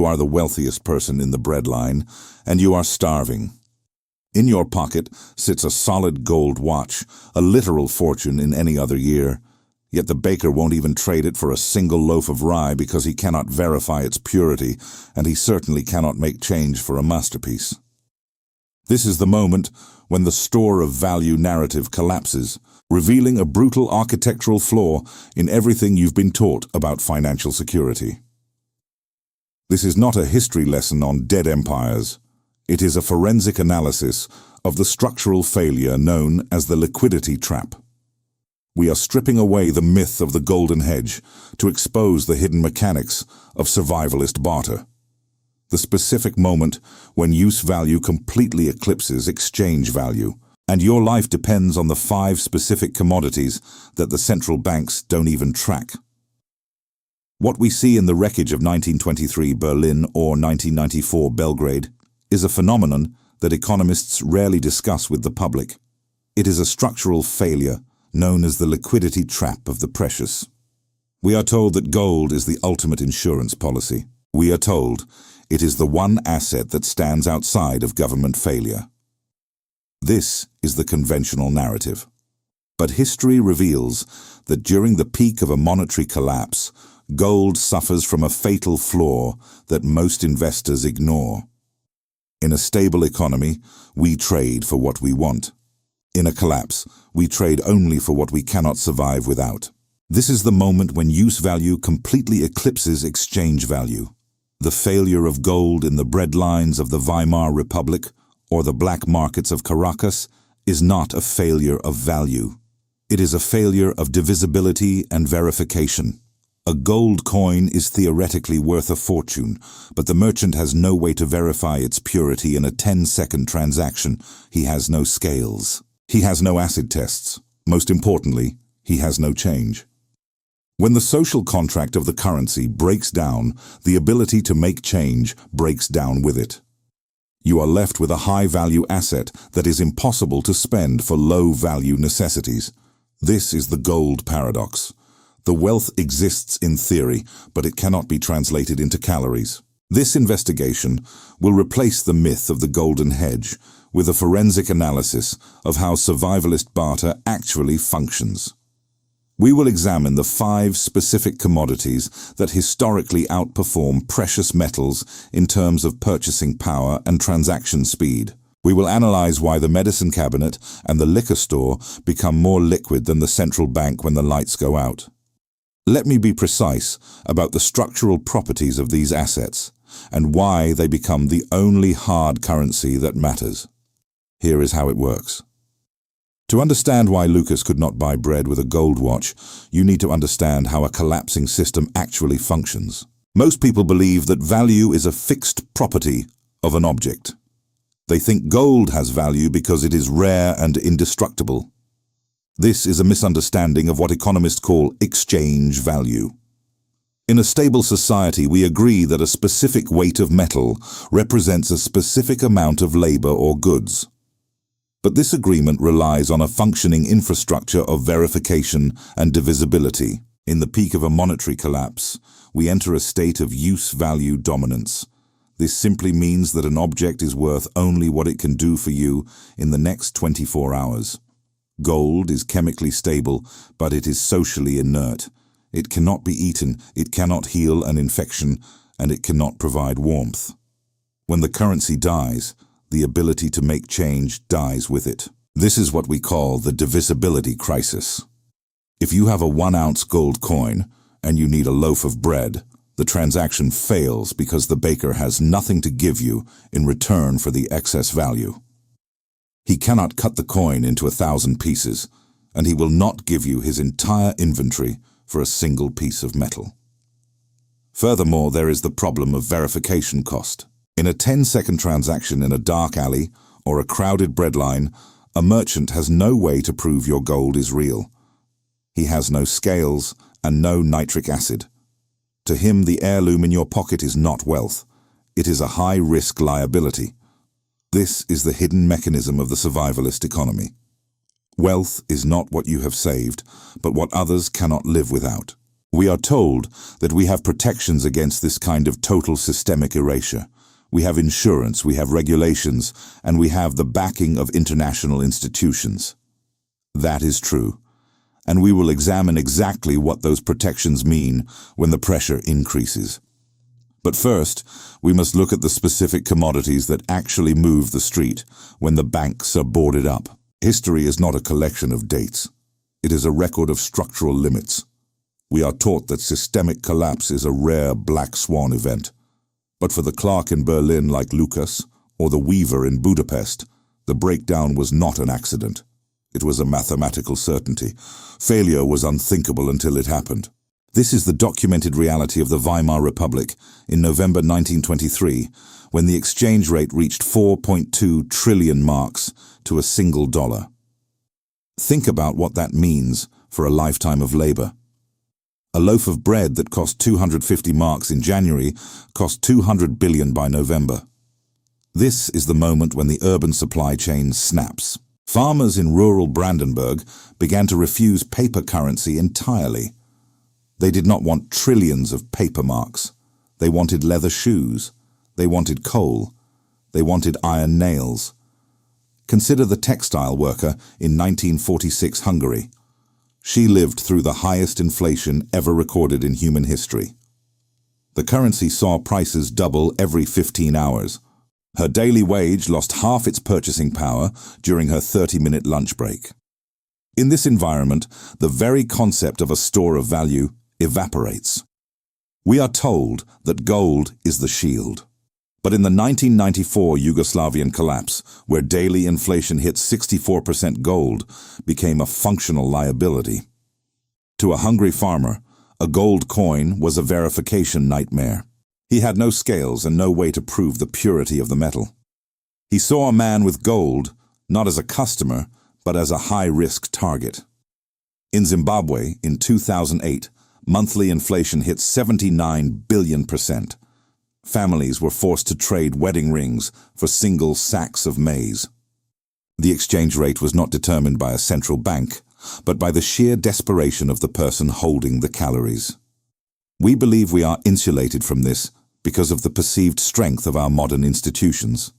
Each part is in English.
You are the wealthiest person in the breadline, and you are starving. In your pocket sits a solid gold watch, a literal fortune in any other year. Yet the baker won't even trade it for a single loaf of rye because he cannot verify its purity, and he certainly cannot make change for a masterpiece. This is the moment when the store of value narrative collapses, revealing a brutal architectural flaw in everything you've been taught about financial security. This is not a history lesson on dead empires. It is a forensic analysis of the structural failure known as the liquidity trap. We are stripping away the myth of the golden hedge to expose the hidden mechanics of survivalist barter. The specific moment when use value completely eclipses exchange value, and your life depends on the 5 specific commodities that the central banks don't even track. What we see in the wreckage of 1923 Berlin or 1994 Belgrade is a phenomenon that economists rarely discuss with the public. It is a structural failure known as the liquidity trap of the precious. We are told that gold is the ultimate insurance policy. We are told it is the one asset that stands outside of government failure. This is the conventional narrative. But history reveals that during the peak of a monetary collapse, gold suffers from a fatal flaw that most investors ignore. In a stable economy, we trade for what we want. In a collapse, we trade only for what we cannot survive without. This is the moment when use value completely eclipses exchange value. The failure of gold in the breadlines of the Weimar Republic or the black markets of Caracas is not a failure of value. It is a failure of divisibility and verification. A gold coin is theoretically worth a fortune, but the merchant has no way to verify its purity in a 10-second transaction. He has no scales. He has no acid tests. Most importantly, he has no change. When the social contract of the currency breaks down, the ability to make change breaks down with it. You are left with a high-value asset that is impossible to spend for low-value necessities. This is the gold paradox. The wealth exists in theory, but it cannot be translated into calories. This investigation will replace the myth of the golden hedge with a forensic analysis of how survivalist barter actually functions. We will examine the 5 specific commodities that historically outperform precious metals in terms of purchasing power and transaction speed. We will analyze why the medicine cabinet and the liquor store become more liquid than the central bank when the lights go out. Let me be precise about the structural properties of these assets and why they become the only hard currency that matters. Here is how it works. To understand why Lucas could not buy bread with a gold watch, you need to understand how a collapsing system actually functions. Most people believe that value is a fixed property of an object. They think gold has value because it is rare and indestructible. This is a misunderstanding of what economists call exchange value. In a stable society, we agree that a specific weight of metal represents a specific amount of labor or goods. But this agreement relies on a functioning infrastructure of verification and divisibility. In the peak of a monetary collapse, we enter a state of use-value dominance. This simply means that an object is worth only what it can do for you in the next 24 hours. Gold is chemically stable, but it is socially inert. It cannot be eaten, it cannot heal an infection, and it cannot provide warmth. When the currency dies, the ability to make change dies with it. This is what we call the divisibility crisis. If you have a 1-ounce gold coin and you need a loaf of bread, the transaction fails because the baker has nothing to give you in return for the excess value. He cannot cut the coin into 1,000 pieces, and he will not give you his entire inventory for a single piece of metal. Furthermore, there is the problem of verification cost. In a 10-second transaction in a dark alley or a crowded breadline, a merchant has no way to prove your gold is real. He has no scales and no nitric acid. To him, the heirloom in your pocket is not wealth. It is a high-risk liability. This is the hidden mechanism of the survivalist economy. Wealth is not what you have saved, but what others cannot live without. We are told that we have protections against this kind of total systemic erasure. We have insurance, we have regulations, and we have the backing of international institutions. That is true, and we will examine exactly what those protections mean when the pressure increases. But first, we must look at the specific commodities that actually move the street when the banks are boarded up. History is not a collection of dates. It is a record of structural limits. We are taught that systemic collapse is a rare black swan event. But for the clerk in Berlin like Lucas, or the weaver in Budapest, the breakdown was not an accident. It was a mathematical certainty. Failure was unthinkable until it happened. This is the documented reality of the Weimar Republic in November 1923, when the exchange rate reached 4.2 trillion marks to a single dollar. Think about what that means for a lifetime of labor. A loaf of bread that cost 250 marks in January cost 200 billion by November. This is the moment when the urban supply chain snaps. Farmers in rural Brandenburg began to refuse paper currency entirely. They did not want trillions of paper marks. They wanted leather shoes. They wanted coal. They wanted iron nails. Consider the textile worker in 1946 Hungary. She lived through the highest inflation ever recorded in human history. The currency saw prices double every 15 hours. Her daily wage lost half its purchasing power during her 30-minute lunch break. In this environment, the very concept of a store of value evaporates. We are told that gold is the shield. But in the 1994 Yugoslavian collapse, where daily inflation hit 64%, gold became a functional liability. To a hungry farmer, a gold coin was a verification nightmare. He had no scales and no way to prove the purity of the metal. He saw a man with gold not as a customer, but as a high-risk target. In Zimbabwe, in 2008, monthly inflation hit 79 billion%. Families were forced to trade wedding rings for single sacks of maize. The exchange rate was not determined by a central bank, but by the sheer desperation of the person holding the calories. We believe we are insulated from this because of the perceived strength of our modern institutions.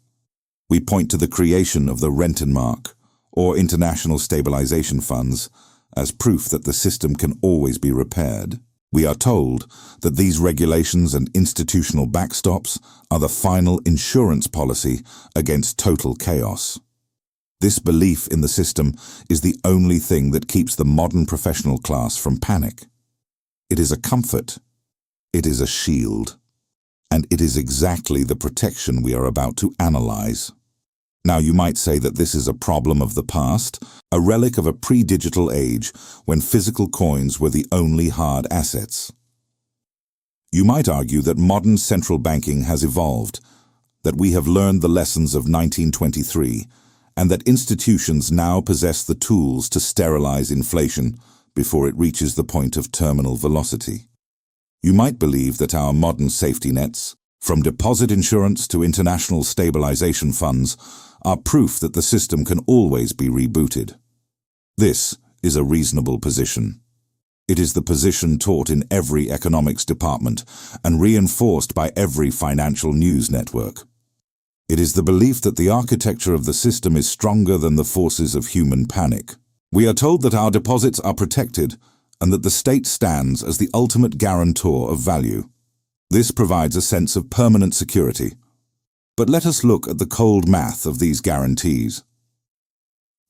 We point to the creation of the Rentenmark, or international stabilization funds, as proof that the system can always be repaired. We are told that these regulations and institutional backstops are the final insurance policy against total chaos. This belief in the system is the only thing that keeps the modern professional class from panic. It is a comfort. It is a shield. And it is exactly the protection we are about to analyze. Now, you might say that this is a problem of the past, a relic of a pre-digital age when physical coins were the only hard assets. You might argue that modern central banking has evolved, that we have learned the lessons of 1923, and that institutions now possess the tools to sterilize inflation before it reaches the point of terminal velocity. You might believe that our modern safety nets, from deposit insurance to international stabilization funds, are proof that the system can always be rebooted. This is a reasonable position. It is the position taught in every economics department and reinforced by every financial news network. It is the belief that the architecture of the system is stronger than the forces of human panic. We are told that our deposits are protected and that the state stands as the ultimate guarantor of value. This provides a sense of permanent security. But let us look at the cold math of these guarantees.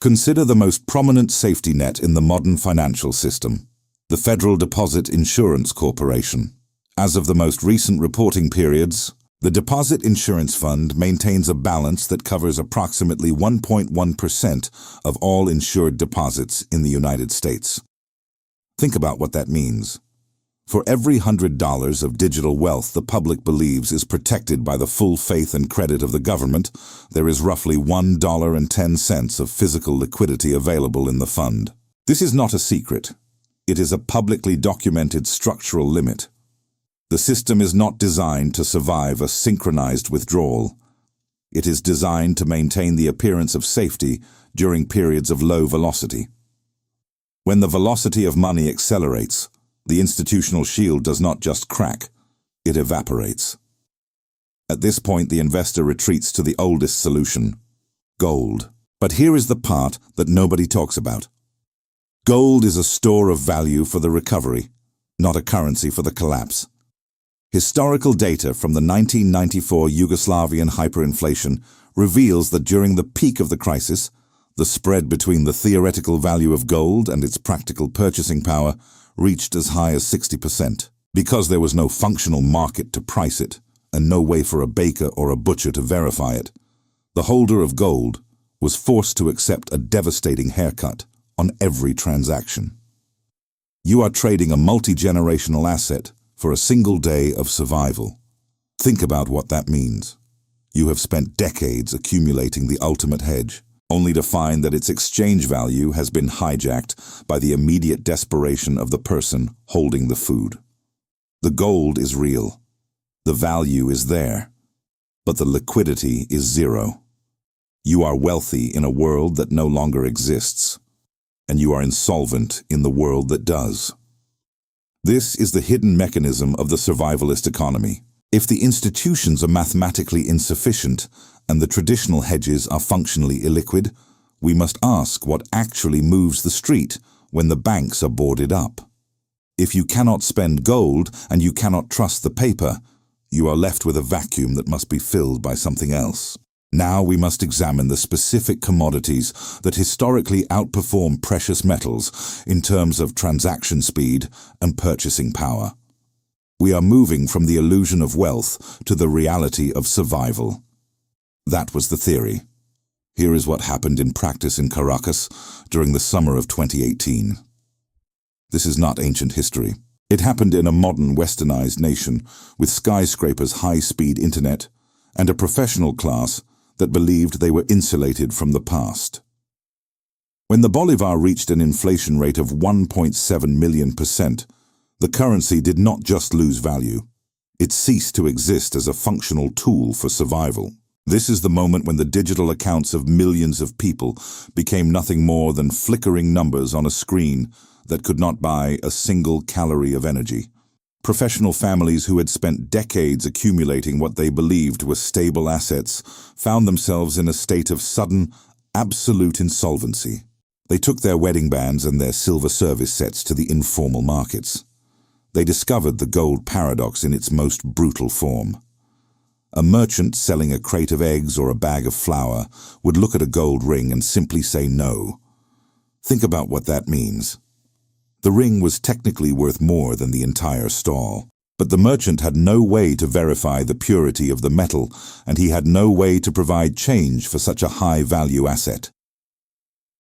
Consider the most prominent safety net in the modern financial system, the Federal Deposit Insurance Corporation. As of the most recent reporting periods, the Deposit Insurance Fund maintains a balance that covers approximately 1.1% of all insured deposits in the United States. Think about what that means. For every $100 of digital wealth the public believes is protected by the full faith and credit of the government, there is roughly $1.10 of physical liquidity available in the fund. This is not a secret. It is a publicly documented structural limit. The system is not designed to survive a synchronized withdrawal. It is designed to maintain the appearance of safety during periods of low velocity. When the velocity of money accelerates, The institutional shield does not just crack, it evaporates. At this point, the investor retreats to the oldest solution, gold. But here is the part that nobody talks about. Gold is a store of value for the recovery, not a currency for the collapse. Historical data from the 1994 Yugoslavian hyperinflation reveals that during the peak of the crisis, the spread between the theoretical value of gold and its practical purchasing power reached as high as 60%. Because there was no functional market to price it, and no way for a baker or a butcher to verify it, the holder of gold was forced to accept a devastating haircut on every transaction. You are trading a multi-generational asset for a single day of survival. Think about what that means. You have spent decades accumulating the ultimate hedge, only to find that its exchange value has been hijacked by the immediate desperation of the person holding the food. The gold is real. The value is there. But the liquidity is zero. You are wealthy in a world that no longer exists, and you are insolvent in the world that does. This is the hidden mechanism of the survivalist economy. If the institutions are mathematically insufficient and the traditional hedges are functionally illiquid, we must ask what actually moves the street when the banks are boarded up. If you cannot spend gold and you cannot trust the paper, you are left with a vacuum that must be filled by something else. Now we must examine the specific commodities that historically outperform precious metals in terms of transaction speed and purchasing power. We are moving from the illusion of wealth to the reality of survival. That was the theory. Here is what happened in practice in Caracas during the summer of 2018. This is not ancient history. It happened in a modern westernized nation with skyscrapers, high-speed internet, and a professional class that believed they were insulated from the past. When the Bolivar reached an inflation rate of 1.7 million%, the currency did not just lose value. It ceased to exist as a functional tool for survival. This is the moment when the digital accounts of millions of people became nothing more than flickering numbers on a screen that could not buy a single calorie of energy. Professional families who had spent decades accumulating what they believed were stable assets found themselves in a state of sudden, absolute insolvency. They took their wedding bands and their silver service sets to the informal markets. They discovered the gold paradox in its most brutal form. A merchant selling a crate of eggs or a bag of flour would look at a gold ring and simply say no. Think about what that means. The ring was technically worth more than the entire stall, but the merchant had no way to verify the purity of the metal, and he had no way to provide change for such a high-value asset.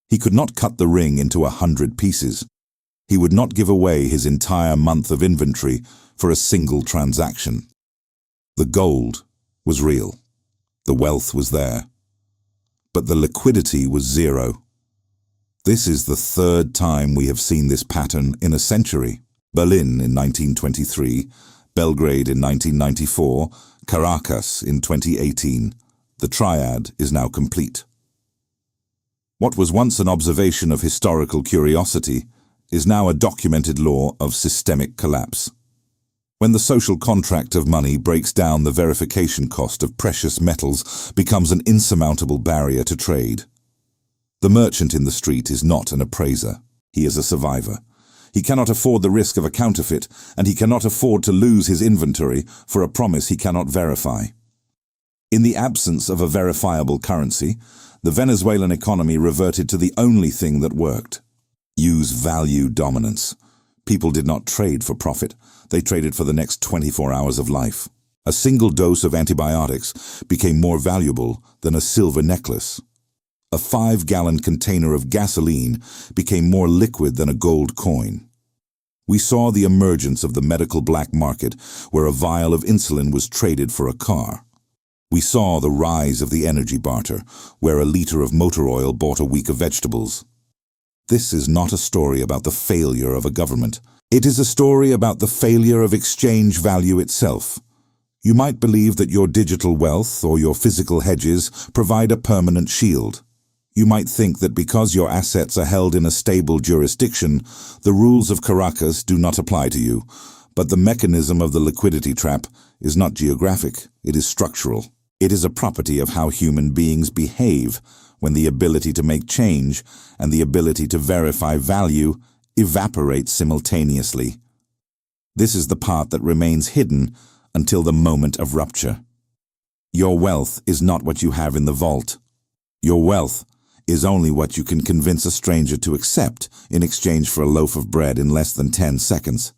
He could not cut the ring into 100 pieces. He would not give away his entire month of inventory for a single transaction. The gold was real. The wealth was there. But the liquidity was zero. This is the third time we have seen this pattern in a century. Berlin in 1923, Belgrade in 1994, Caracas in 2018. The triad is now complete. What was once an observation of historical curiosity is now a documented law of systemic collapse. When the social contract of money breaks down, the verification cost of precious metals becomes an insurmountable barrier to trade. The merchant in the street is not an appraiser. He is a survivor. He cannot afford the risk of a counterfeit, and he cannot afford to lose his inventory for a promise he cannot verify. In the absence of a verifiable currency, the Venezuelan economy reverted to the only thing that worked. Use value dominance. People did not trade for profit. They traded for the next 24 hours of life. A single dose of antibiotics became more valuable than a silver necklace. A 5-gallon container of gasoline became more liquid than a gold coin. We saw the emergence of the medical black market, where a vial of insulin was traded for a car. We saw the rise of the energy barter, where a liter of motor oil bought a week of vegetables. This is not a story about the failure of a government. It is a story about the failure of exchange value itself. You might believe that your digital wealth or your physical hedges provide a permanent shield. You might think that because your assets are held in a stable jurisdiction, the rules of Caracas do not apply to you. But the mechanism of the liquidity trap is not geographic, it is structural. It is a property of how human beings behave when the ability to make change and the ability to verify value evaporate simultaneously. This is the part that remains hidden until the moment of rupture. Your wealth is not what you have in the vault. Your wealth is only what you can convince a stranger to accept in exchange for a loaf of bread in less than 10 seconds.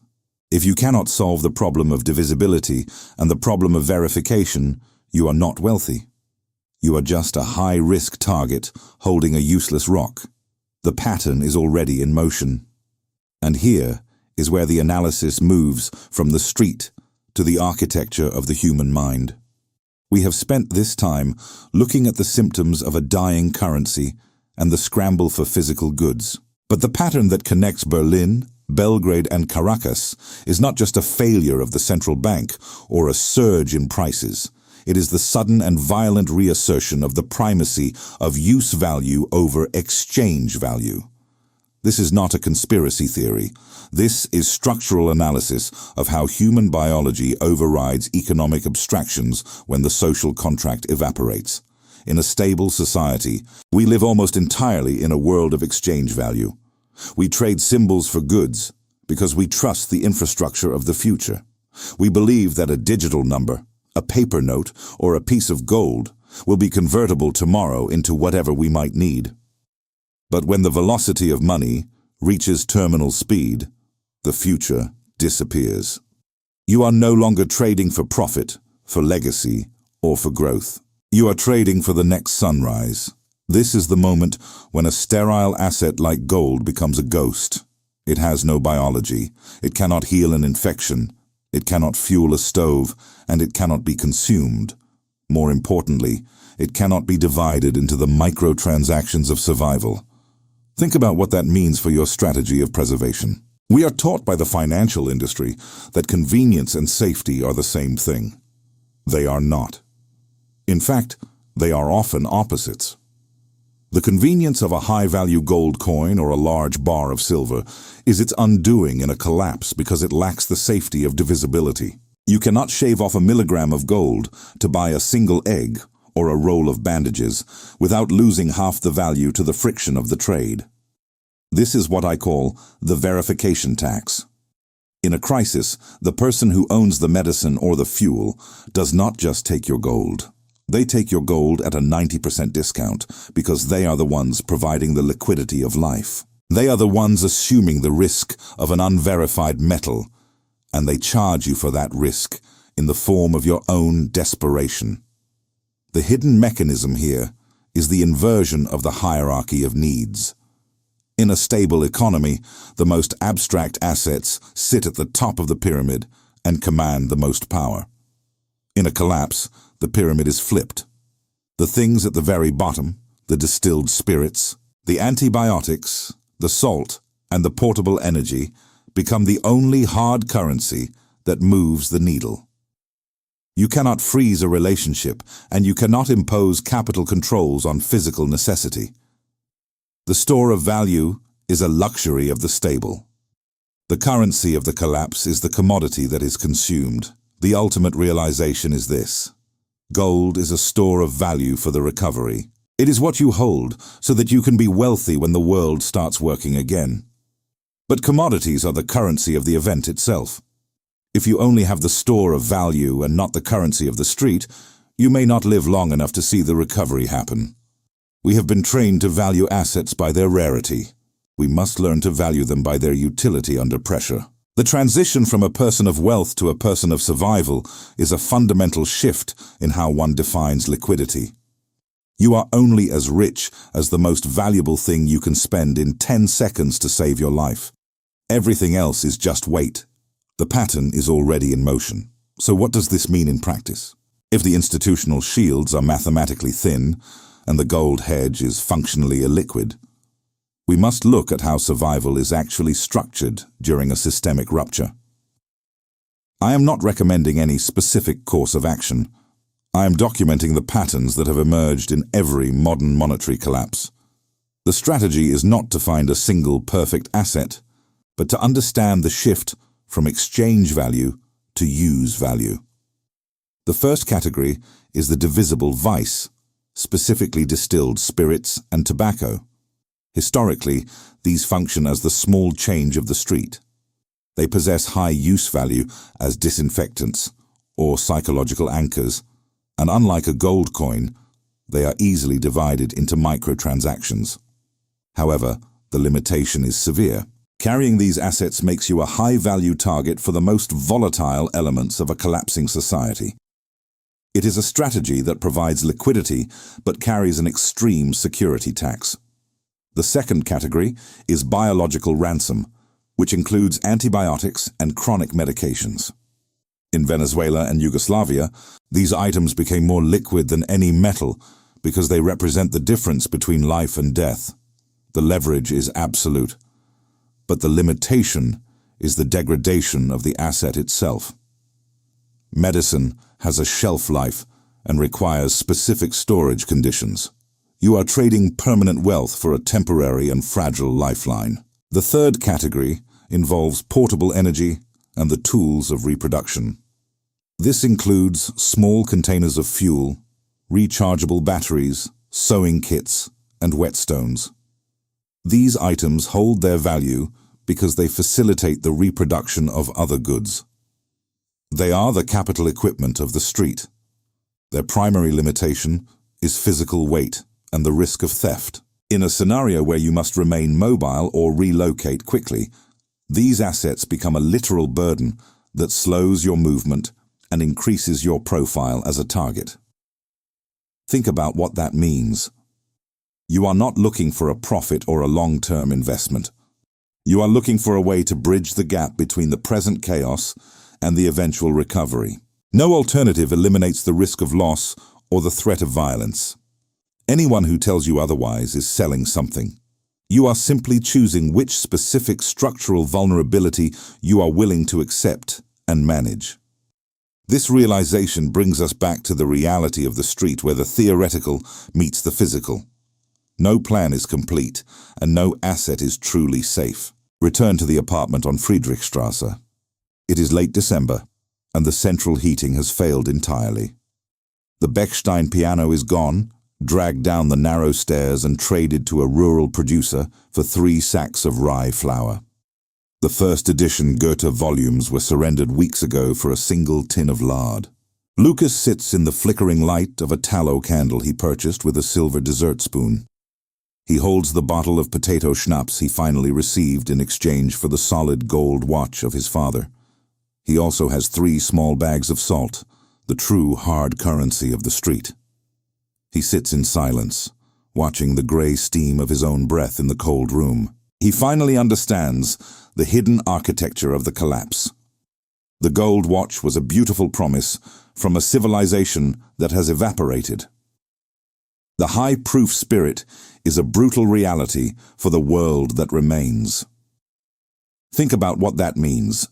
If you cannot solve the problem of divisibility and the problem of verification, you are not wealthy. You are just a high-risk target holding a useless rock. The pattern is already in motion. And here is where the analysis moves from the street to the architecture of the human mind. We have spent this time looking at the symptoms of a dying currency and the scramble for physical goods. But the pattern that connects Berlin, Belgrade and Caracas is not just a failure of the central bank or a surge in prices. It is the sudden and violent reassertion of the primacy of use value over exchange value. This is not a conspiracy theory. This is structural analysis of how human biology overrides economic abstractions when the social contract evaporates. In a stable society, we live almost entirely in a world of exchange value. We trade symbols for goods because we trust the infrastructure of the future. We believe that a digital number, a paper note, or a piece of gold will be convertible tomorrow into whatever we might need. But when the velocity of money reaches terminal speed, the future disappears. You are no longer trading for profit, for legacy, or for growth. You are trading for the next sunrise. This is the moment when a sterile asset like gold becomes a ghost. It has no biology. It cannot heal an infection. It cannot fuel a stove, and it cannot be consumed. More importantly, it cannot be divided into the microtransactions of survival. Think about what that means for your strategy of preservation. We are taught by the financial industry that convenience and safety are the same thing. They are not. In fact, they are often opposites. The convenience of a high-value gold coin or a large bar of silver is its undoing in a collapse because it lacks the safety of divisibility. You cannot shave off a milligram of gold to buy a single egg or a roll of bandages without losing half the value to the friction of the trade. This is what I call the verification tax. In a crisis, the person who owns the medicine or the fuel does not just take your gold. They take your gold at a 90% discount because they are the ones providing the liquidity of life. They are the ones assuming the risk of an unverified metal, and they charge you for that risk in the form of your own desperation. The hidden mechanism here is the inversion of the hierarchy of needs. In a stable economy, the most abstract assets sit at the top of the pyramid and command the most power. In a collapse, the pyramid is flipped. The things at the very bottom, the distilled spirits, the antibiotics, the salt, and the portable energy become the only hard currency that moves the needle. You cannot freeze a relationship, and you cannot impose capital controls on physical necessity. The store of value is a luxury of the stable. The currency of the collapse is the commodity that is consumed. The ultimate realization is this: gold is a store of value for the recovery. It is what you hold so that you can be wealthy when the world starts working again. But commodities are the currency of the event itself. If you only have the store of value and not the currency of the street, you may not live long enough to see the recovery happen. We have been trained to value assets by their rarity. We must learn to value them by their utility under pressure. The transition from a person of wealth to a person of survival is a fundamental shift in how one defines liquidity. You are only as rich as the most valuable thing you can spend in 10 seconds to save your life. Everything else is just weight. The pattern is already in motion. So what does this mean in practice? If the institutional shields are mathematically thin and the gold hedge is functionally illiquid, we must look at how survival is actually structured during a systemic rupture. I am not recommending any specific course of action. I am documenting the patterns that have emerged in every modern monetary collapse. The strategy is not to find a single perfect asset, but to understand the shift from exchange value to use value. The first category is the divisible vice, specifically distilled spirits and tobacco. Historically, these function as the small change of the street. They possess high use value as disinfectants or psychological anchors, and unlike a gold coin, they are easily divided into microtransactions. However, the limitation is severe. Carrying these assets makes you a high-value target for the most volatile elements of a collapsing society. It is a strategy that provides liquidity but carries an extreme security tax. The second category is biological ransom, which includes antibiotics and chronic medications. In Venezuela and Yugoslavia, these items became more liquid than any metal because they represent the difference between life and death. The leverage is absolute, but the limitation is the degradation of the asset itself. Medicine has a shelf life and requires specific storage conditions. You are trading permanent wealth for a temporary and fragile lifeline. The third category involves portable energy and the tools of reproduction. This includes small containers of fuel, rechargeable batteries, sewing kits, and whetstones. These items hold their value because they facilitate the reproduction of other goods. They are the capital equipment of the street. Their primary limitation is physical weight and the risk of theft. In a scenario where you must remain mobile or relocate quickly, these assets become a literal burden that slows your movement and increases your profile as a target. Think about what that means. You are not looking for a profit or a long-term investment. You are looking for a way to bridge the gap between the present chaos and the eventual recovery. No alternative eliminates the risk of loss or the threat of violence. Anyone who tells you otherwise is selling something. You are simply choosing which specific structural vulnerability you are willing to accept and manage. This realization brings us back to the reality of the street where the theoretical meets the physical. No plan is complete, and no asset is truly safe. Return to the apartment on Friedrichstrasse. It is late December, and the central heating has failed entirely. The Bechstein piano is gone, dragged down the narrow stairs and traded to a rural producer for 3 sacks of rye flour. The first edition Goethe volumes were surrendered weeks ago for a single tin of lard. Lucas sits in the flickering light of a tallow candle he purchased with a silver dessert spoon. He holds the bottle of potato schnapps he finally received in exchange for the solid gold watch of his father. He also has 3 small bags of salt, the true hard currency of the street. He sits in silence, watching the gray steam of his own breath in the cold room. He finally understands the hidden architecture of the collapse. The gold watch was a beautiful promise from a civilization that has evaporated. The high-proof spirit is a brutal reality for the world that remains. Think about what that means.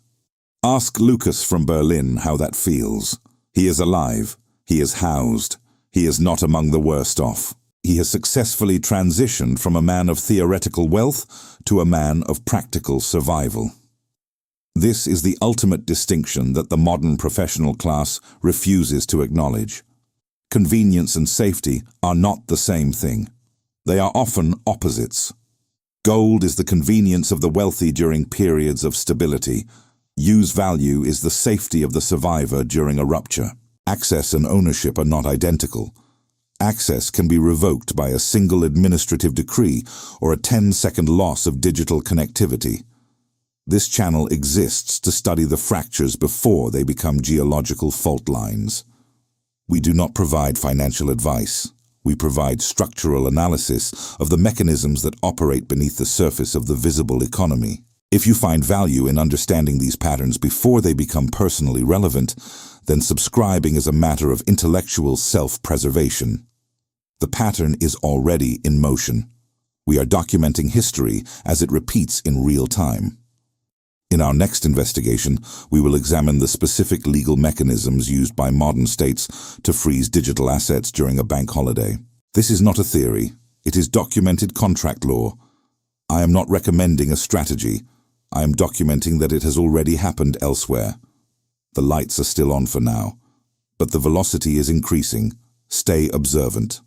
Ask Lucas from Berlin how that feels. He is alive. He is housed. He is not among the worst off. He has successfully transitioned from a man of theoretical wealth to a man of practical survival. This is the ultimate distinction that the modern professional class refuses to acknowledge. Convenience and safety are not the same thing. They are often opposites. Gold is the convenience of the wealthy during periods of stability. Use value is the safety of the survivor during a rupture. Access and ownership are not identical. Access can be revoked by a single administrative decree or a 10-second loss of digital connectivity. This channel exists to study the fractures before they become geological fault lines. We do not provide financial advice. We provide structural analysis of the mechanisms that operate beneath the surface of the visible economy. If you find value in understanding these patterns before they become personally relevant, then subscribing is a matter of intellectual self-preservation. The pattern is already in motion. We are documenting history as it repeats in real time. In our next investigation, we will examine the specific legal mechanisms used by modern states to freeze digital assets during a bank holiday. This is not a theory. It is documented contract law. I am not recommending a strategy. I am documenting that it has already happened elsewhere. The lights are still on for now, but the velocity is increasing. Stay observant.